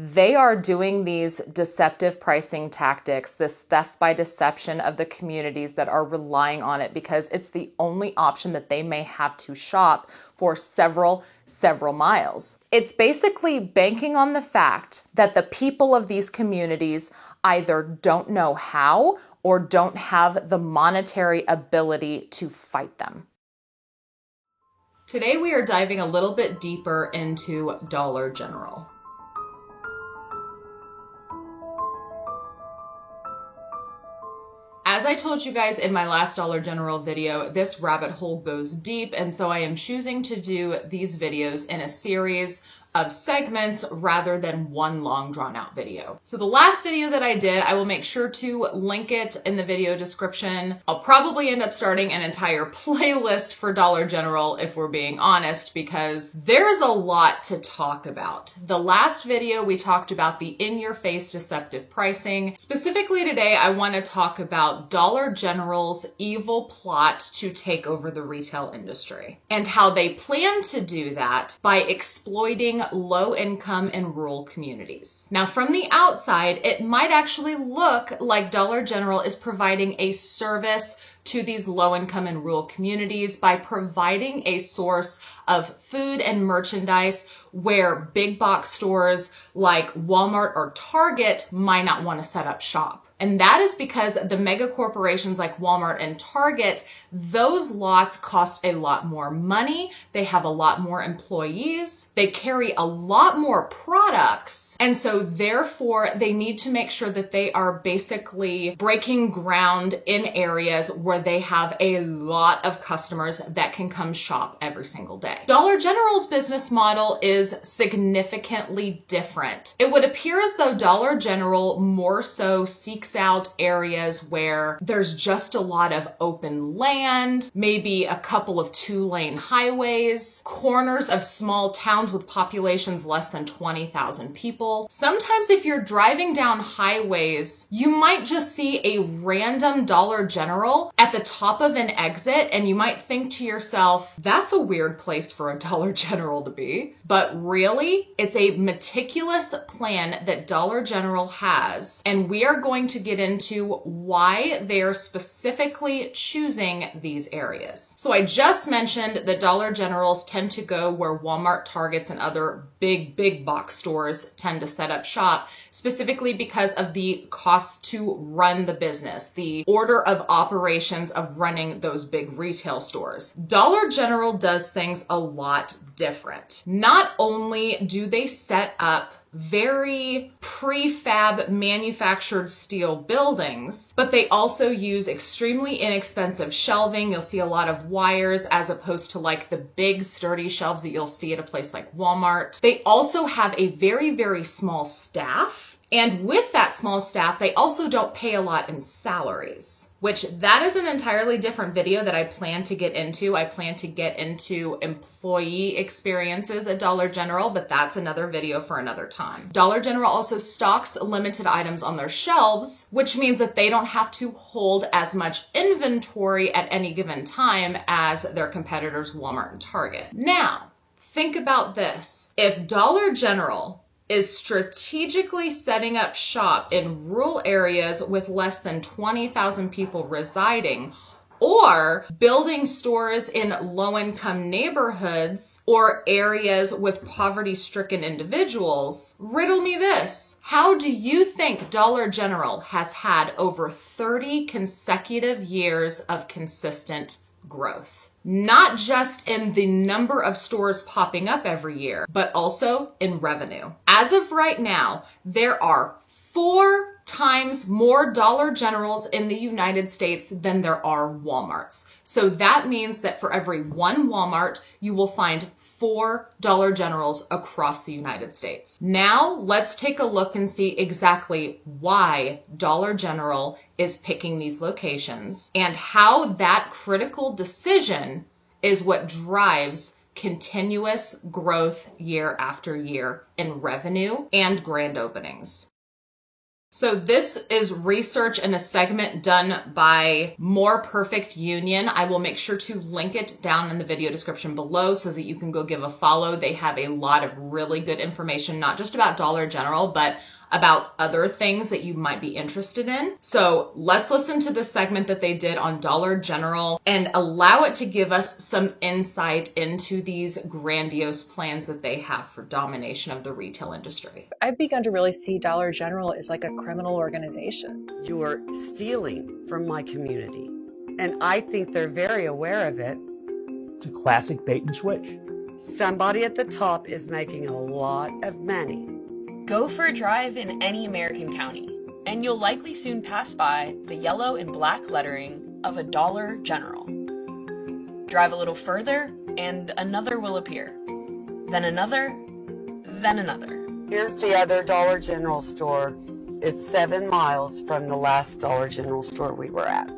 They are doing these deceptive pricing tactics, this theft by deception of the communities that are relying on it because it's the only option that they may have to shop for several miles. It's basically banking on the fact that the people of these communities either don't know how or don't have the monetary ability to fight them. Today we are diving a little bit deeper into Dollar General. As I told you guys in my last Dollar General video, this rabbit hole goes deep, and so I am choosing to do these videos in a series of segments rather than one long drawn out video. So the last video that I did, I will make sure to link it in the video description. I'll probably end up starting an entire playlist for Dollar General if we're being honest, because there's a lot to talk about. The last video we talked about the in-your-face deceptive pricing. Specifically today, I want to talk about Dollar General's evil plot to take over the retail industry and how they plan to do that by exploiting low income and rural communities. Now, from the outside, it might actually look like Dollar General is providing a service to these low income and rural communities by providing a source of food and merchandise where big box stores like Walmart or Target might not want to set up shop. And that is because the mega corporations like Walmart and Target, those lots cost a lot more money. They have a lot more employees. They carry a lot more products. And so therefore, they need to make sure that they are basically breaking ground in areas where they have a lot of customers that can come shop every single day. Dollar General's business model is significantly different. It would appear as though Dollar General more so seeks out areas where there's just a lot of open land, maybe a couple of 2-lane highways, corners of small towns with populations less than 20,000 people. Sometimes if you're driving down highways, you might just see a random Dollar General at the top of an exit, and you might think to yourself, that's a weird place for a Dollar General to be. But really, it's a meticulous plan that Dollar General has, and we are going to get into why they're specifically choosing these areas. So I just mentioned that Dollar Generals tend to go where Walmart, Targets, and other big box stores tend to set up shop, specifically because of the cost to run the business, the order of operations of running those big retail stores. Dollar General does things a lot different. Not only do they set up very prefab manufactured steel buildings, but they also use extremely inexpensive shelving. You'll see a lot of wires as opposed to like the big sturdy shelves that you'll see at a place like Walmart. They also have a very small staff. And with that small staff, they also don't pay a lot in salaries, which that is an entirely different video that I plan to get into. I plan to get into employee experiences at Dollar General, but that's another video for another time. Dollar General also stocks limited items on their shelves, which means that they don't have to hold as much inventory at any given time as their competitors, Walmart and Target. Now, think about this. If Dollar General is strategically setting up shop in rural areas with less than 20,000 people residing, or building stores in low-income neighborhoods or areas with poverty-stricken individuals, riddle me this. How do you think Dollar General has had over 30 consecutive years of consistent growth? Not just in the number of stores popping up every year, but also in revenue. As of right now, there are 4 times more Dollar Generals in the United States than there are Walmarts. So that means that for every 1 Walmart, you will find 4 Dollar Generals across the United States. Now, let's take a look and see exactly why Dollar General is picking these locations and how that critical decision is what drives continuous growth year after year in revenue and grand openings. So this is research and a segment done by More Perfect Union. I will make sure to link it down in the video description below so that you can go give a follow. They have a lot of really good information, not just about Dollar General, but about other things that you might be interested in. So let's listen to the segment that they did on Dollar General and allow it to give us some insight into these grandiose plans that they have for domination of the retail industry. I've begun to really see Dollar General as like a criminal organization. You're stealing from my community, and I think they're very aware of it. It's a classic bait and switch. Somebody at the top is making a lot of money. Go for a drive in any American county, and you'll likely soon pass by the yellow and black lettering of a Dollar General. Drive a little further, and another will appear. Then another, then another. Here's the other Dollar General store. It's 7 miles from the last Dollar General store we were at.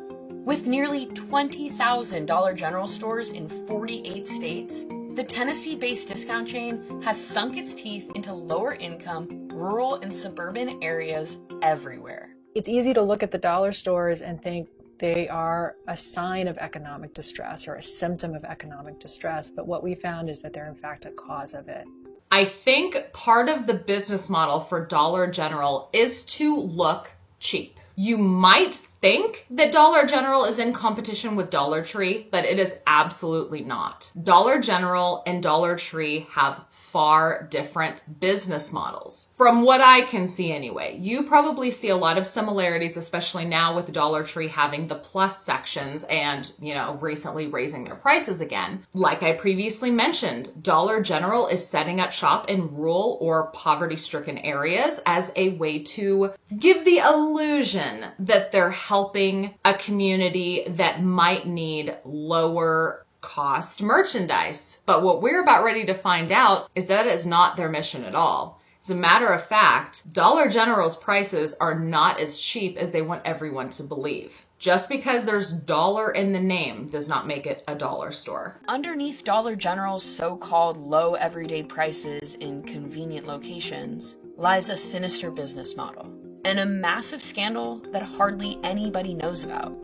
With nearly 20,000 Dollar General stores in 48 states, the Tennessee-based discount chain has sunk its teeth into lower-income, rural and suburban areas everywhere. It's easy to look at the dollar stores and think they are a sign of economic distress or a symptom of economic distress, but what we found is that they're in fact a cause of it. I think part of the business model for Dollar General is to look cheap. You might think that Dollar General is in competition with Dollar Tree, but it is absolutely not. Dollar General and Dollar Tree have far different business models. From what I can see anyway, you probably see a lot of similarities, especially now with Dollar Tree having the plus sections and, recently raising their prices again. Like I previously mentioned, Dollar General is setting up shop in rural or poverty-stricken areas as a way to give the illusion that they're helping a community that might need lower cost merchandise. But what we're about ready to find out is that is not their mission at all. As a matter of fact, Dollar General's prices are not as cheap as they want everyone to believe. Just because there's dollar in the name does not make it a dollar store. Underneath Dollar General's so-called low everyday prices in convenient locations lies a sinister business model and a massive scandal that hardly anybody knows about.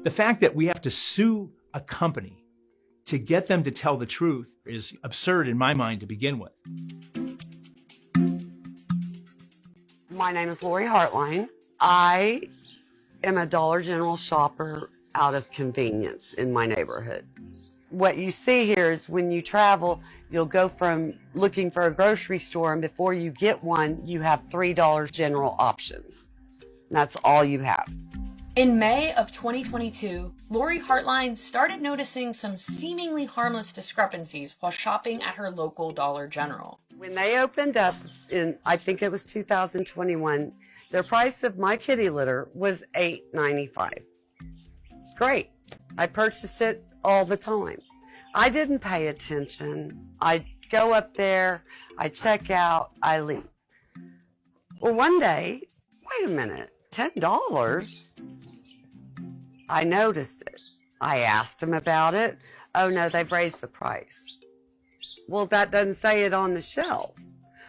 The fact that we have to sue a company to get them to tell the truth is absurd in my mind to begin with. My name is Lori Hartline. I am a Dollar General shopper out of convenience in my neighborhood. What you see here is when you travel, you'll go from looking for a grocery store, and before you get one, you have $3 General options. And that's all you have. In May of 2022, Lori Hartline started noticing some seemingly harmless discrepancies while shopping at her local Dollar General. When they opened up in, I think it was 2021, their price of my kitty litter was $8.95. Great. I purchased it all the time. I didn't pay attention. I go up there, I check out, I leave. Well, one day, wait a minute, $10? I noticed it. I asked him about it. Oh no, they've raised the price. Well, that doesn't say it on the shelf.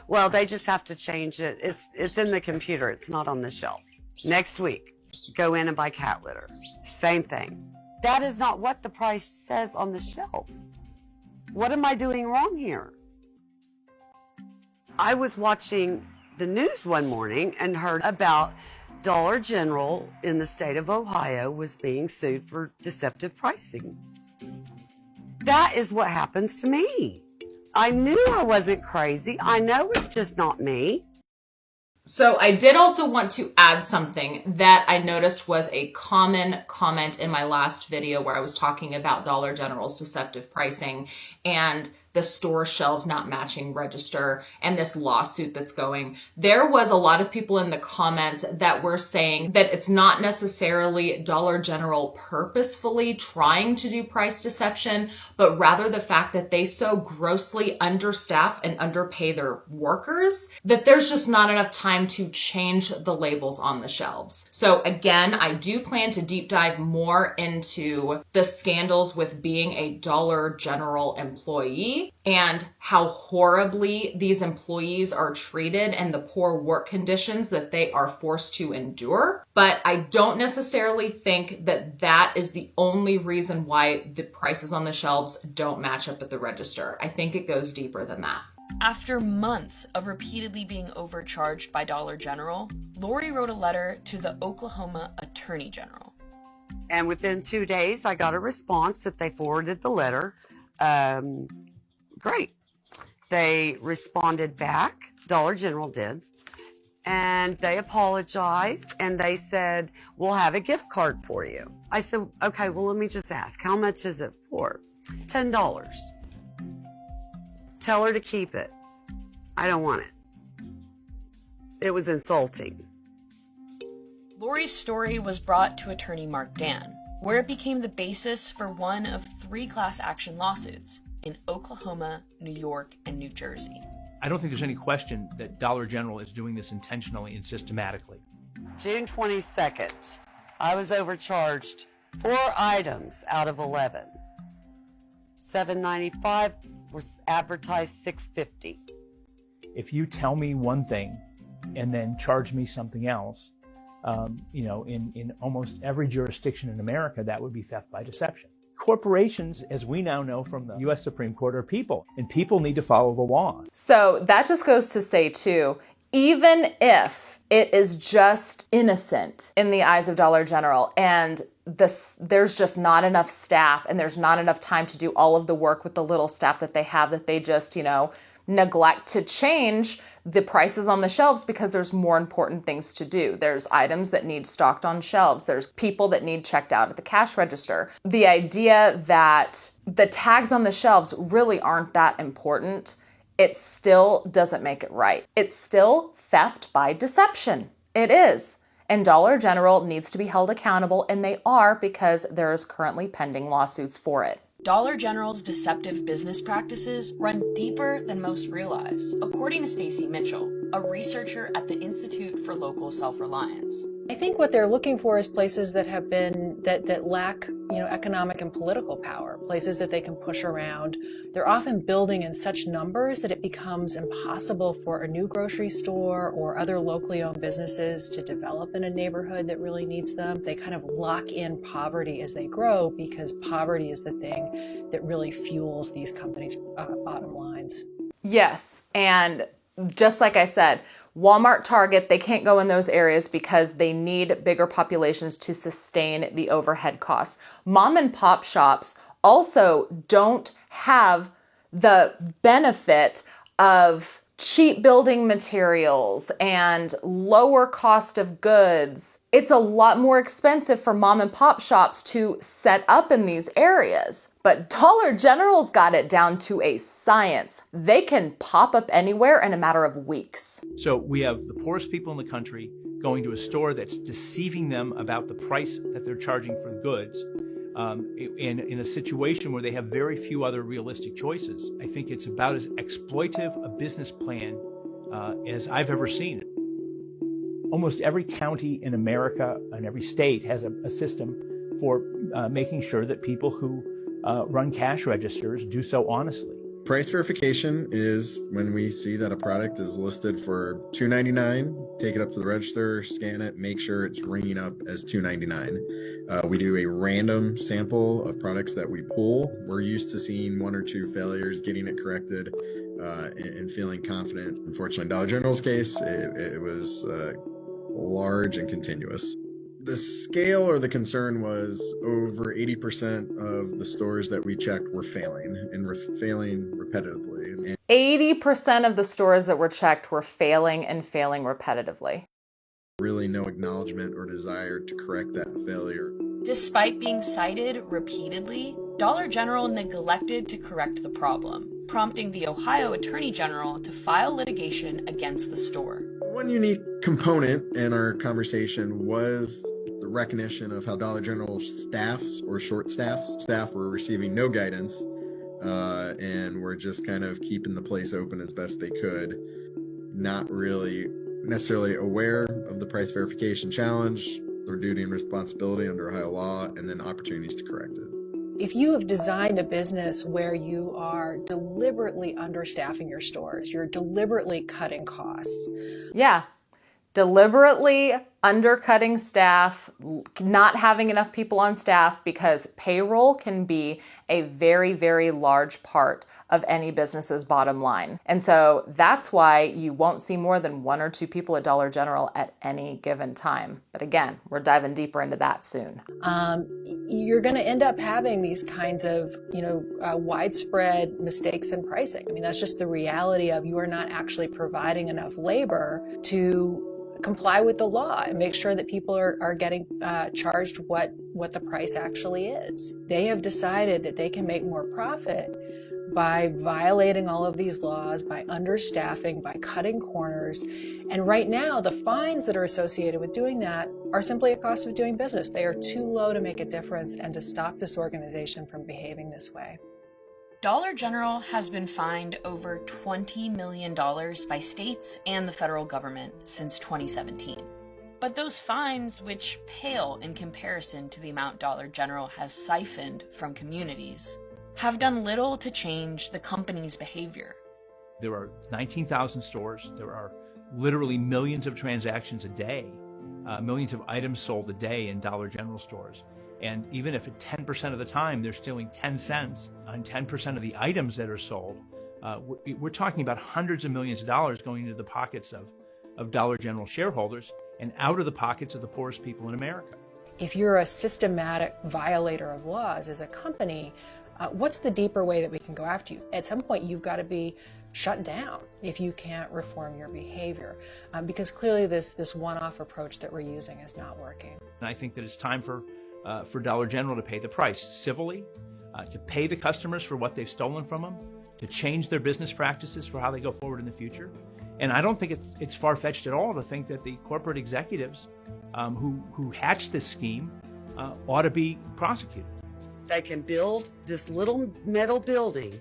Well, they just have to change it. It's in the computer. It's not on the shelf. Next week, go in and buy cat litter. Same thing. That is not what the price says on the shelf. What am I doing wrong here? I was watching the news one morning and heard about Dollar General in the state of Ohio was being sued for deceptive pricing. That is what happens to me. I knew I wasn't crazy. I know it's just not me. So I did also want to add something that I noticed was a common comment in my last video where I was talking about Dollar General's deceptive pricing and the store shelves not matching register and this lawsuit that's going. There was a lot of people in the comments that were saying that it's not necessarily Dollar General purposefully trying to do price deception, but rather the fact that they so grossly understaff and underpay their workers that there's just not enough time to change the labels on the shelves. So again, I do plan to deep dive more into the scandals with being a Dollar General employee employee and how horribly these employees are treated and the poor work conditions that they are forced to endure. But I don't necessarily think that that is the only reason why the prices on the shelves don't match up at the register. I think it goes deeper than that. After months of repeatedly being overcharged by Dollar General, Lori wrote a letter to the Oklahoma Attorney General. And within 2 days, I got a response that they forwarded the letter. Great. They responded back, Dollar General did, and they apologized and they said, we'll have a gift card for you. I said, okay, well, let me just ask, how much is it for? $10. Tell her to keep it. I don't want it. It was insulting. Lori's story was brought to attorney Mark Dan, where it became the basis for one of 3 class action lawsuits in Oklahoma, New York, and New Jersey. I don't think there's any question that Dollar General is doing this intentionally and systematically. June 22nd, I was overcharged 4 items out of 11. $7.95 was advertised $6.50. If you tell me one thing and then charge me something else, in almost every jurisdiction in America, that would be theft by deception. Corporations, as we now know from the U.S. Supreme Court, are people, and people need to follow the law. So that just goes to say, too, even if it is just innocent in the eyes of Dollar General and there's just not enough staff and there's not enough time to do all of the work with the little staff that they have, that they just, neglect to change the prices on the shelves because there's more important things to do. There's items that need stocked on shelves. There's people that need checked out at the cash register. The idea that the tags on the shelves really aren't that important, it still doesn't make it right. It's still theft by deception. It is. And Dollar General needs to be held accountable, and they are, because there is currently pending lawsuits for it. Dollar General's deceptive business practices run deeper than most realize, according to Stacy Mitchell, a researcher at the Institute for Local Self-Reliance. I think what they're looking for is places that have been, that lack, economic and political power, places that they can push around. They're often building in such numbers that it becomes impossible for a new grocery store or other locally owned businesses to develop in a neighborhood that really needs them. They kind of lock in poverty as they grow, because poverty is the thing that really fuels these companies' bottom lines. Yes, and just like I said, Walmart, Target, they can't go in those areas because they need bigger populations to sustain the overhead costs. Mom and pop shops also don't have the benefit of cheap building materials and lower cost of goods. It's a lot more expensive for mom and pop shops to set up in these areas. But Dollar General's got it down to a science. They can pop up anywhere in a matter of weeks. So we have the poorest people in the country going to a store that's deceiving them about the price that they're charging for goods. In a situation where they have very few other realistic choices. I think it's about as exploitive a business plan as I've ever seen. Almost every county in America and every state has a system for making sure that people who run cash registers do so honestly. Price verification is when we see that a product is listed for $2.99, take it up to the register, scan it, make sure it's ringing up as $2.99. We do a random sample of products that we pull. We're used to seeing 1 or 2 failures, getting it corrected, and feeling confident. Unfortunately, in Dollar General's case, it was large and continuous. The scale or the concern was over 80% of the stores that we checked were failing, and were failing repetitively. And 80% of the stores that were checked were failing and failing repetitively. Really no acknowledgement or desire to correct that failure. Despite being cited repeatedly, Dollar General neglected to correct the problem, prompting the Ohio Attorney General to file litigation against the store. One unique component in our conversation was the recognition of how Dollar General staffs or short staff were receiving no guidance and were just kind of keeping the place open as best they could, not really necessarily aware of the price verification challenge, their duty and responsibility under Ohio law, and then opportunities to correct it. If you have designed a business where you are deliberately understaffing your stores, you're deliberately cutting costs. Yeah, deliberately undercutting staff, not having enough people on staff, because payroll can be a very, very large part of any business's bottom line. And so that's why you won't see more than 1 or 2 people at Dollar General at any given time. But again, we're diving deeper into that soon. You're going to end up having these kinds of, widespread mistakes in pricing. I mean, that's just the reality of you are not actually providing enough labor to comply with the law and make sure that people are getting charged what the price actually is. They have decided that they can make more profit by violating all of these laws, by understaffing, by cutting corners. And right now, the fines that are associated with doing that are simply a cost of doing business. They are too low to make a difference and to stop this organization from behaving this way. Dollar General has been fined over $20 million by states and the federal government since 2017. But those fines, which pale in comparison to the amount Dollar General has siphoned from communities, have done little to change the company's behavior. There are 19,000 stores. There are literally millions of transactions a day, millions of items sold a day in Dollar General stores. And even if at 10% of the time they're stealing 10 cents on 10% of the items that are sold, we're talking about hundreds of millions of dollars going into the pockets of Dollar General shareholders and out of the pockets of the poorest people in America. If you're a systematic violator of laws as a company, what's the deeper way that we can go after you? At some point, you've got to be shut down if you can't reform your behavior, because clearly this one-off approach that we're using is not working. And I think that it's time for Dollar General to pay the price civilly, to pay the customers for what they've stolen from them, to change their business practices for how they go forward in the future. And I don't think it's far-fetched at all to think that the corporate executives who hatched this scheme ought to be prosecuted. They can build this little metal building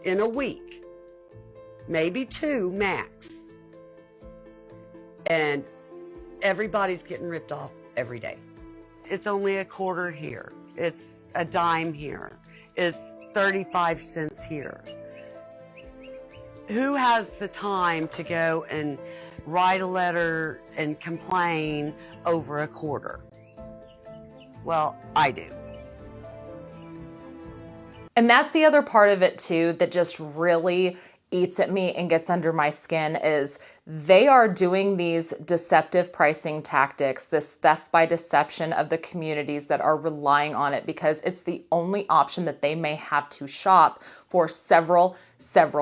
in a week, maybe 2 max, and everybody's getting ripped off every day. It's only a quarter here. It's a dime here. It's 35 cents here. Who has the time to go and write a letter and complain over a quarter? Well, I do. And that's the other part of it too that just really eats at me and gets under my skin is they are doing these deceptive pricing tactics, this theft by deception of the communities that are relying on it because it's the only option that they may have to shop for several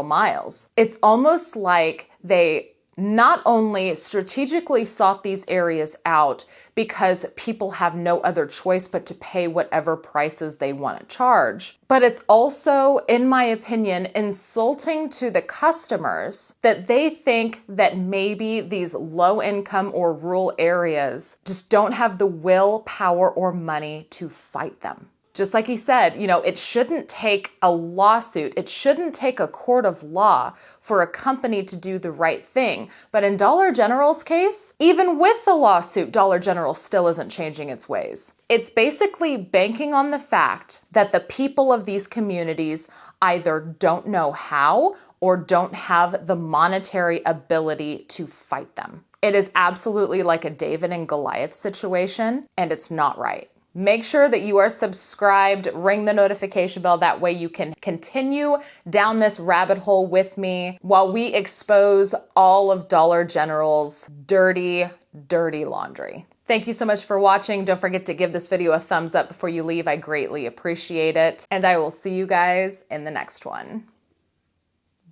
miles. It's almost like they not only strategically sought these areas out because people have no other choice but to pay whatever prices they want to charge, but it's also, in my opinion, insulting to the customers that they think that maybe these low-income or rural areas just don't have the will, power, or money to fight them. Just like he said, it shouldn't take a lawsuit. It shouldn't take a court of law for a company to do the right thing. But in Dollar General's case, even with the lawsuit, Dollar General still isn't changing its ways. It's basically banking on the fact that the people of these communities either don't know how or don't have the monetary ability to fight them. It is absolutely like a David and Goliath situation, and it's not right. Make sure that you are subscribed, ring the notification bell. That way you can continue down this rabbit hole with me while we expose all of Dollar General's dirty, dirty laundry. Thank you so much for watching. Don't forget to give this video a thumbs up before you leave. I greatly appreciate it. And I will see you guys in the next one.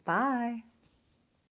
Bye.